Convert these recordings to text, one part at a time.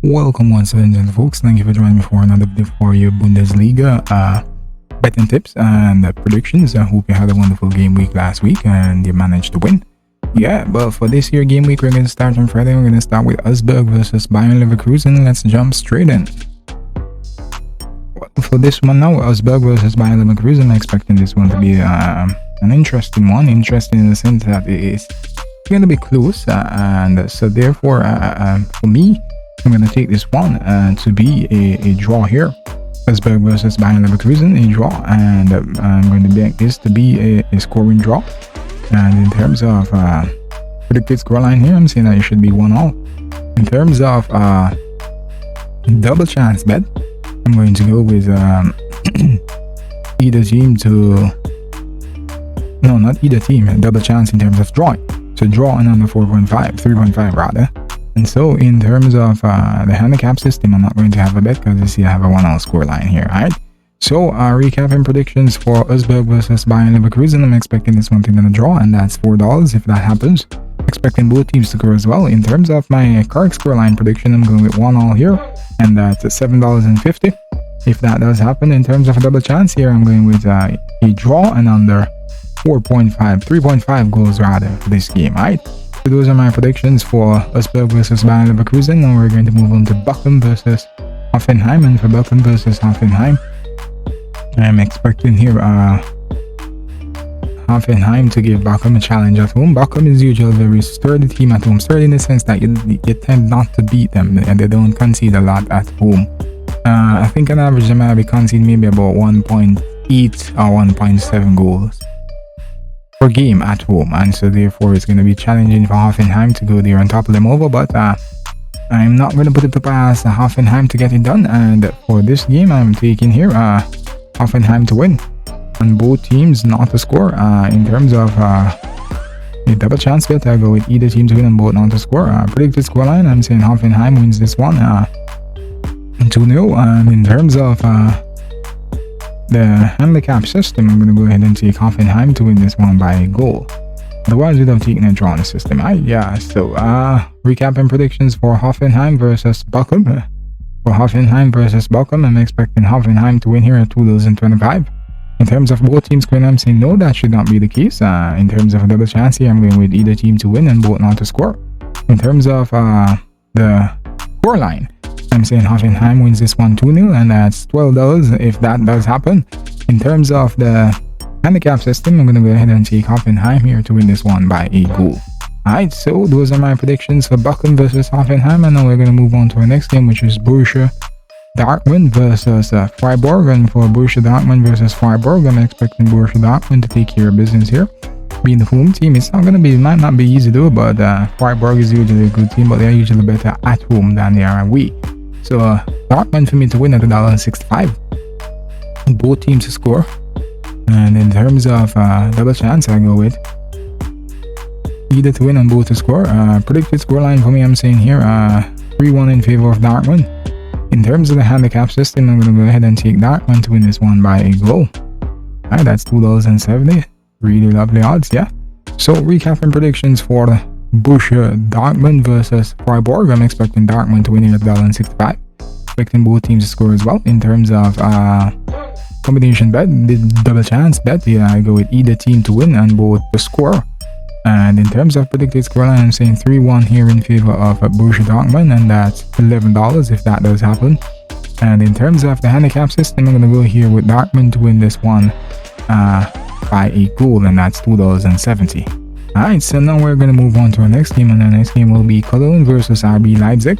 Welcome once again, folks. Thank you for joining me for another video for your Bundesliga betting tips and predictions. I hope you had a wonderful game week last week and you managed to win. Yeah, but for this year game week, we're going to start on Friday. We're going to start with Augsburg versus Bayern Leverkusen. Let's jump straight in. For this one now, Augsburg versus Bayern Leverkusen, I'm expecting this one to be an interesting one. Interesting in the sense that it is going to be close, and so therefore, for me, I'm going to take this one to be a draw here. Augsburg versus Bayern Leverkusen, a draw, and I'm going to make this to be a scoring draw. And in terms of predicted scoreline here, I'm saying that it should be 1-1. In terms of double chance bet, I'm going to go with either team to... No, not either team, double chance in terms of drawing. So draw and under 3.5 rather. And so in terms of the handicap system, I'm not going to have a bet because you see I have a 1-0 score line here, alright? So recapping predictions for Augsburg versus Bayern Leverkusen, I'm expecting this one to be a draw, and that's $4 if that happens. Expecting both teams to score as well. In terms of my correct score line prediction, I'm going with 1-1 here, and that's $7.50 if that does happen. In terms of a double chance here, I'm going with a draw and under 3.5 goals rather for this game, alright? So those are my predictions for Augsburg versus Bayern Leverkusen. Now we're going to move on to Bochum versus Hoffenheim, and for Bochum versus Hoffenheim, I'm expecting here Hoffenheim to give Bochum a challenge at home. Bochum is usually a very sturdy team at home, sturdy in the sense that you tend not to beat them and they don't concede a lot at home. I think on average they might be conceding maybe about 1.8 or 1.7 goals per game at home, and so therefore it's going to be challenging for Hoffenheim to go there and topple them over, but I'm not going to put it past Hoffenheim to get it done. And for this game, I'm taking here Hoffenheim to win and both teams not to score. In terms of a double chance bet, I go with either team to win and both not to score. Predicted scoreline, I'm saying Hoffenheim wins this one 2-0. And in terms of the handicap system, I'm going to go ahead and take Hoffenheim to win this one by a goal. Otherwise, we'd have taken a draw in the system. So recapping predictions for Hoffenheim versus Bochum. For Hoffenheim versus Bochum, I'm expecting Hoffenheim to win here at $2.25. In terms of both teams scoring, I'm saying no, that should not be the case. In terms of a double chance here, I'm going with either team to win and both not to score. In terms of the score line, I'm saying Hoffenheim wins this one 2-0, and that's $12 if that does happen. In terms of the handicap system, I'm going to go ahead and take Hoffenheim here to win this one by a goal. Alright, so those are my predictions for Bochum versus Hoffenheim, and now we're going to move on to our next game, which is Borussia Dortmund versus Freiburg. And for Borussia Dortmund versus Freiburg, I'm expecting Borussia Dortmund to take care of business here. Being the home team, it might not be easy to do, but Freiburg is usually a good team, but they're usually better at home than they are away. So Dortmund for me to win at $1.65. Both teams to score. And in terms of double chance, I go with either to win and both to score. Predicted scoreline for me, I'm saying here 3-1 in favor of Dortmund. In terms of the handicap system, I'm going to go ahead and take Dortmund to win this one by a goal. Alright, that's $2.70. Really lovely odds, yeah. So recapping predictions for Borussia Dortmund versus Freiburg, I'm expecting Dortmund to win here at $1.65. Expecting both teams to score as well. In terms of combination bet, the double chance bet, I go with either team to win and both to score. And in terms of predicted scoreline, I'm saying 3-1 here in favor of Borussia Dortmund, and that's $11 if that does happen. And in terms of the handicap system, I'm going to go here with Dortmund to win this one by a goal, and that's $2.70. Alright, so now we're going to move on to our next game, and the next game will be Cologne versus RB Leipzig.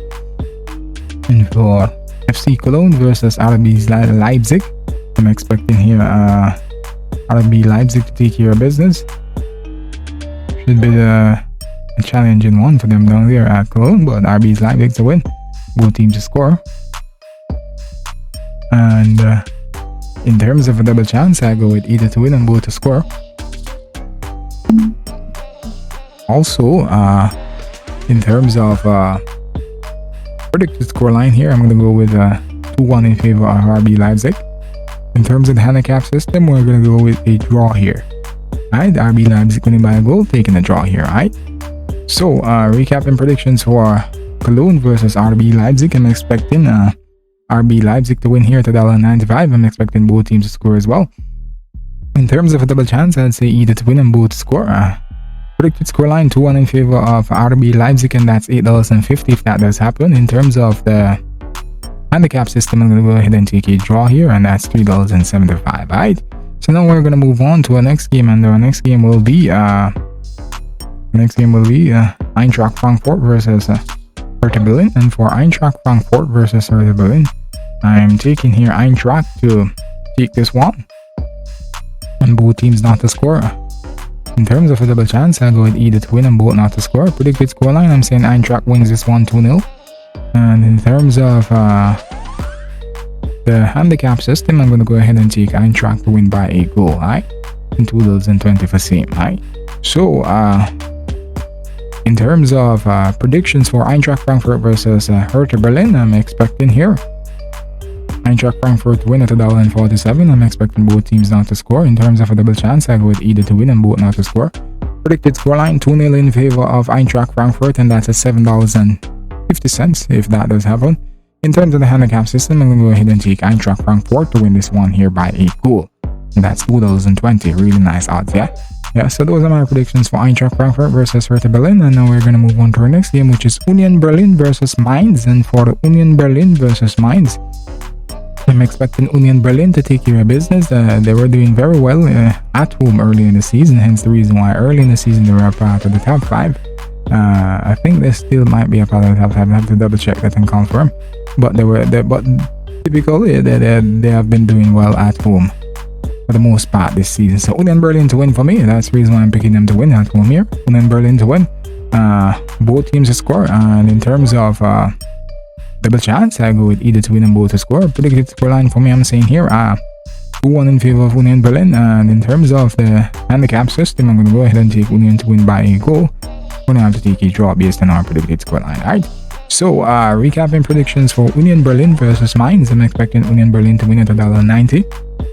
And for FC Cologne versus RB Leipzig, I'm expecting here RB Leipzig to take care of business. Should be a challenging one for them down there at Cologne, but RB Leipzig to win, both teams to score. And in terms of a double chance, I go with either to win and both to score. Also, in terms of predicted scoreline here, I'm going to go with 2-1 in favor of RB Leipzig. In terms of the handicap system, we're going to go with a draw here. Alright, RB Leipzig winning by a goal, taking a draw here, alright? So, recapping predictions for Cologne versus RB Leipzig. I'm expecting RB Leipzig to win here at $1.95. I'm expecting both teams to score as well. In terms of a double chance, I'd say either to win and both to score. Predicted scoreline 2-1 in favor of RB Leipzig, and that's $8.50 if that does happen. In terms of the handicap system, I'm going to go ahead and take a draw here, and that's $3.75. Alright, so now we're going to move on to our next game, and our next game will be Eintracht Frankfurt versus Hertha Berlin. And for Eintracht Frankfurt versus Hertha Berlin, I'm taking here Eintracht to take this one, and both teams not to score. In terms of a double chance, I'll go with either to win and both not to score. Predicted scoreline, I'm saying Eintracht wins this one 2-0. And in terms of the handicap system, I'm going to go ahead and take Eintracht to win by a goal, alright? And $2.20 for same, alright? So, in terms of predictions for Eintracht Frankfurt versus Hertha Berlin, I'm expecting here Eintracht Frankfurt to win at $1.47. I'm expecting both teams not to score. In terms of a double chance, I go with either to win and both not to score. Predicted scoreline 2-0 in favor of Eintracht Frankfurt, and that's at $7.50 if that does happen. In terms of the handicap system, I'm going to go ahead and take Eintracht Frankfurt to win this one here by a goal, and that's $2.20. Really nice odds, yeah? Yeah, so those are my predictions for Eintracht Frankfurt versus Hertha Berlin, and now we're going to move on to our next game, which is Union Berlin versus Mainz. And for the Union Berlin versus Mainz, I'm expecting Union Berlin to take care of business. They were doing very well at home early in the season, hence the reason why early in the season they were a part of the top 5. I think they still might be a part of the top 5. I have to double check that and confirm. But typically they have been doing well at home for the most part this season. So Union Berlin to win for me. That's the reason why I'm picking them to win at home here. Union Berlin to win. Both teams to score. And in terms of double chance, I go with either to win and both to score. Predicted scoreline for me, I'm saying here 2-1 in favor of Union Berlin. And in terms of the handicap system, I'm going to go ahead and take Union to win by a goal. I'm going to have to take a draw based on our predicted scoreline. Alright, so recapping predictions for Union Berlin versus Mainz, I'm expecting Union Berlin to win at $1.90.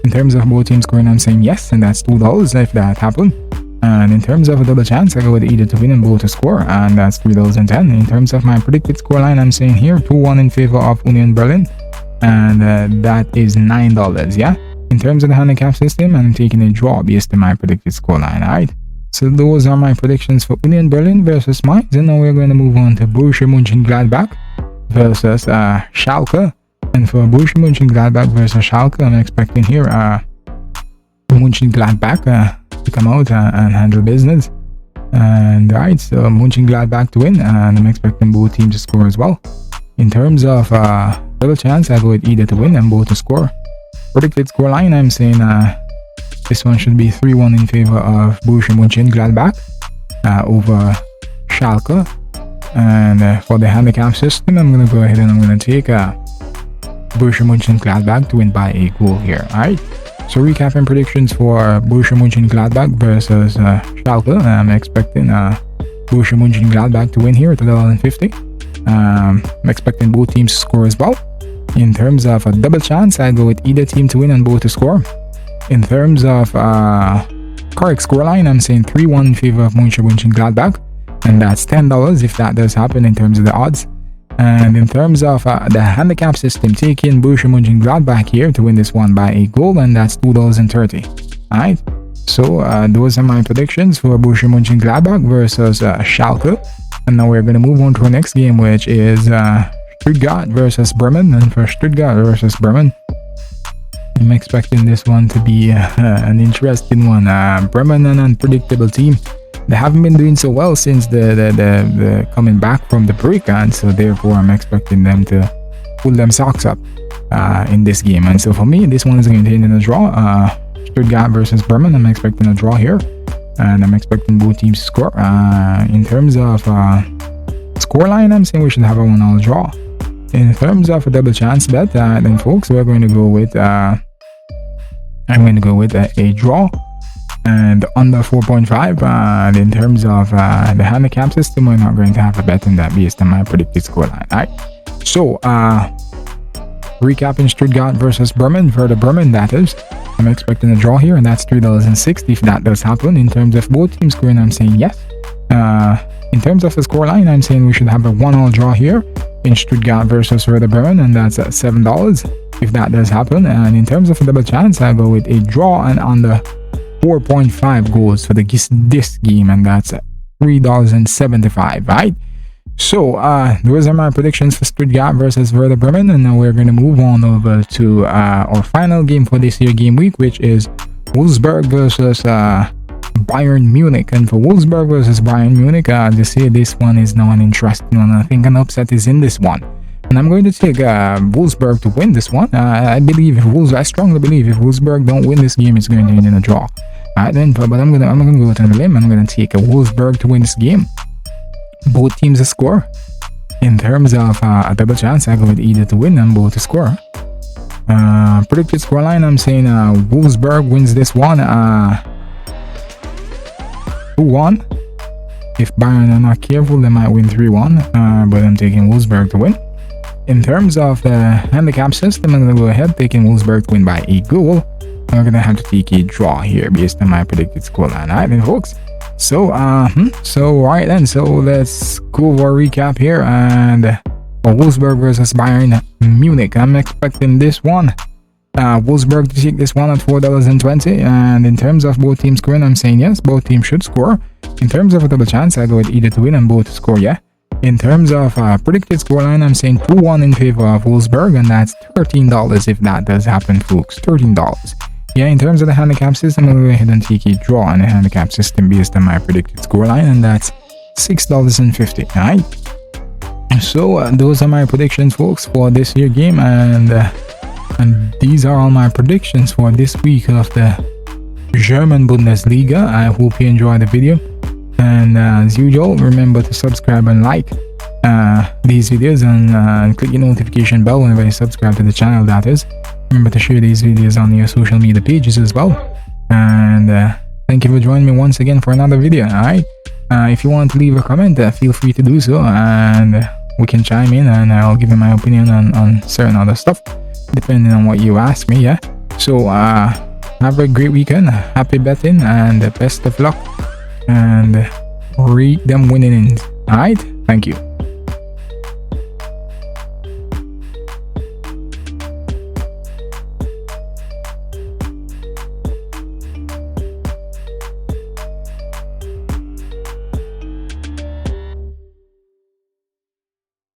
In terms of both teams scoring, I'm saying yes, and that's $2 if that happened. And in terms of a double chance, I go with either to win and both to score, and that's $3.10. In terms of my predicted scoreline, I'm saying here 2-1 in favor of Union Berlin, and that is $9, yeah? In terms of the handicap system, I'm taking a draw based on my predicted scoreline, alright? So those are my predictions for Union Berlin versus Mainz, and now we're going to move on to Borussia Mönchengladbach versus Schalke. And for Borussia Mönchengladbach versus Schalke, I'm expecting here Mönchengladbach to come out and handle business. And right, so Mönchengladbach to win, and I'm expecting both teams to score as well. In terms of double chance, I go with either to win and both to score. Predicted scoreline, I'm saying this one should be 3-1 in favor of Borussia Mönchengladbach over Schalke. And for the handicap system, I'm going to go ahead and I'm going to take Borussia Mönchengladbach to win by a goal here. Alright, so recapping predictions for Borussia Mönchengladbach versus Schalke, I'm expecting Borussia Mönchengladbach to win here at $1.50. I'm expecting both teams to score as well. In terms of a double chance, I go with either team to win and both to score. In terms of correct scoreline, I'm saying 3-1 in favor of Mönchengladbach, and that's $10 if that does happen in terms of the odds. And in terms of the handicap system, taking Borussia Mönchengladbach here to win this one by a goal, and that's $2.30. Alright, so those are my predictions for Borussia Mönchengladbach versus Schalke. And now we're going to move on to our next game, which is Stuttgart versus Bremen. And for Stuttgart versus Bremen, I'm expecting this one to be an interesting one. Bremen, an unpredictable team. They haven't been doing so well since the coming back from the break, and so therefore I'm expecting them to pull them socks up in this game. And so for me, this one is going to end in a draw. Stuttgart versus Bremen, I'm expecting a draw here, and I'm expecting both teams to score. In terms of scoreline, I'm saying we should have a 1-1 draw. In terms of a double chance bet, then folks, we're going to go with I'm going to go with a draw and under 4.5. And in terms of the handicap system, we're not going to have a bet on that based on my predicted scoreline. Alright, so recapping Stuttgart versus Bremen, for the Bremen that is, I'm expecting a draw here, and that's $3.60 if that does happen. In terms of both teams scoring, I'm saying yes, In terms of the scoreline, I'm saying we should have a 1-1 draw here in Stuttgart versus Werder Bremen, and that's at $7 if that does happen. And in terms of a double chance, I go with a draw and under 4.5 goals for this game, and that's at $3.75, right? So those are my predictions for Stuttgart versus Werder Bremen, and now we're going to move on over to our final game for this year game week, which is Wolfsburg versus Bayern Munich. And for Wolfsburg versus Bayern Munich, this one is now an interesting one. I think an upset is in this one, and I'm going to take Wolfsburg to win this one. I strongly believe if Wolfsburg don't win this game, it's going to end in a draw. Alright then, but I'm gonna go to the limb. I'm gonna take a Wolfsburg to win this game. Both teams to score. In terms of a double chance, I go with either to win and both to score. Predicted scoreline, I'm saying Wolfsburg wins this one 2-1. If Bayern are not careful, they might win 3-1, but I'm taking Wolfsburg to win. In terms of the handicap system, I'm going to go ahead taking Wolfsburg to win by a goal. I'm going to have to take a draw here based on my predicted scoreline. Alright then, folks. So right then, so let's go over a recap here. And for Wolfsburg versus Bayern Munich, I'm expecting this one. Wolfsburg to take this one at $4.20. And in terms of both teams scoring, I'm saying yes, both teams should score. In terms of a double chance, I go with either to win and both to score, yeah. In terms of predicted scoreline, I'm saying 2-1 in favor of Wolfsburg, and that's $13 if that does happen, folks. $13. Yeah, in terms of the handicap system, I'll go ahead and take a draw on the handicap system based on my predicted scoreline, and that's $6.50. Alright. So those are my predictions, folks, for this year game, and these are all my predictions for this week of the German Bundesliga. I hope you enjoyed the video, and as usual, remember to subscribe and like these videos, and click your notification bell whenever you subscribe to the channel, that is. Remember to share these videos on your social media pages as well. And thank you for joining me once again for another video. Alright, if you want to leave a comment, feel free to do so, and we can chime in, and I'll give you my opinion on certain other stuff depending on what you ask me. Yeah, so have a great weekend, happy betting, and best of luck, and read them winning. Alright, thank you.